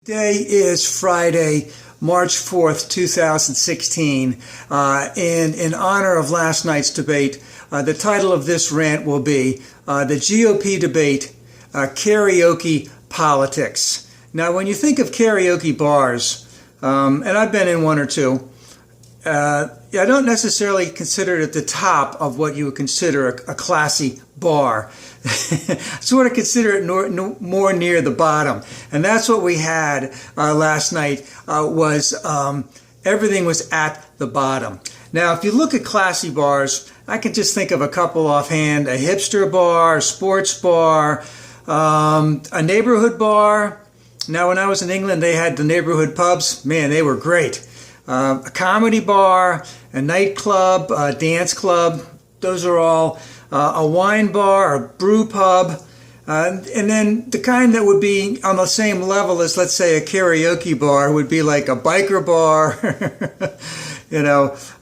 Today is Friday, March 4th, 2016. In honor of last night's debate, the title of this rant will be the GOP debate, Karaoke Politics. Now, when you think of karaoke bars, and I've been in one or two, I don't necessarily consider it at the top of what you would consider a classy bar. Sort of consider it more near the bottom. And that's what we had last night, everything was at the bottom. Now, if you look at classy bars, I can just think of a couple offhand: a hipster bar, a sports bar, a neighborhood bar. Now, when I was in England, they had the neighborhood pubs. Man, they were great. A comedy bar, a nightclub, a dance club. Those are all. A wine bar, a brew pub, and then the kind that would be on the same level as, let's say, a karaoke bar would be like a biker bar,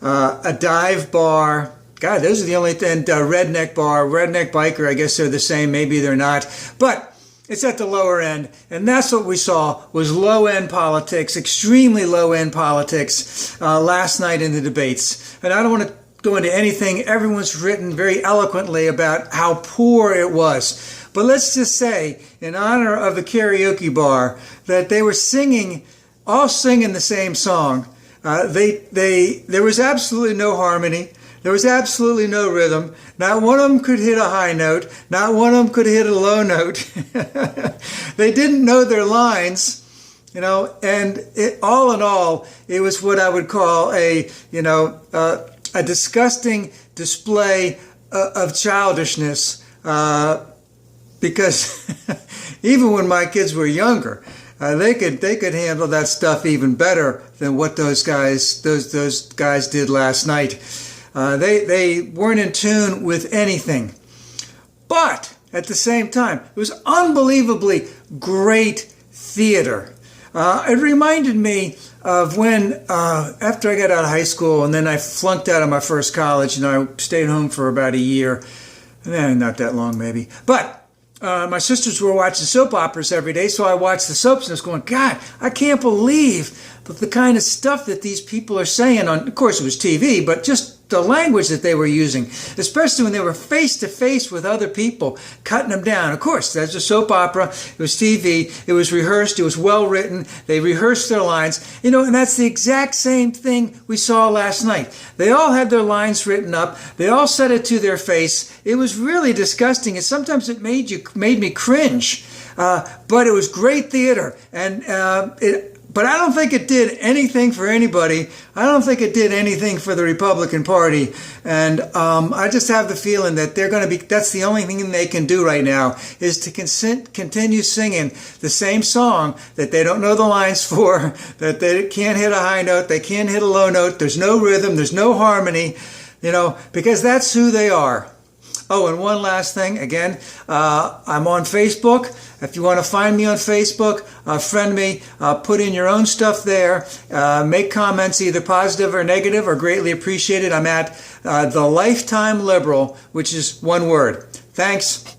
a dive bar. God, those are the only thing. Redneck bar, redneck biker, I guess they're the same. Maybe they're not. But it's at the lower end, and that's what we saw was low-end politics, extremely low-end politics last night in the debates. And I don't want to go into anything. Everyone's written very eloquently about how poor it was. But let's just say, in honor of the karaoke bar, that they were all singing the same song. There was absolutely no harmony. There was absolutely no rhythm. Not one of them could hit a high note. Not one of them could hit a low note. They didn't know their lines. And all in all, it was what I would call a disgusting display of childishness, because even when my kids were younger, they could handle that stuff even better than what those guys did last night. They weren't in tune with anything, but at the same time, it was unbelievably great theater. It reminded me of when, after I got out of high school, and then I flunked out of my first college, and I stayed home for about a year. Not that long, maybe. But my sisters were watching soap operas every day, so I watched the soaps, and I was going, God, I can't believe the kind of stuff that these people are saying on, of course, it was TV, but just the language that they were using, especially when they were face to face with other people, cutting them down. Of course, that's a soap opera. It was TV. It was rehearsed. It was well written. They rehearsed their lines. And that's the exact same thing we saw last night. They all had their lines written up. They all said it to their face. It was really disgusting, and sometimes it made me cringe. But it was great theater, But I don't think it did anything for anybody. I don't think it did anything for the Republican Party. And I just have the feeling that that's the only thing they can do right now is to continue singing the same song that they don't know the lines for, that they can't hit a high note, they can't hit a low note, there's no rhythm, there's no harmony, because that's who they are. Oh, and one last thing. Again, I'm on Facebook. If you want to find me on Facebook, friend me, put in your own stuff there. Make comments, either positive or negative, are greatly appreciated. I'm at The Lifetime Liberal, which is one word. Thanks.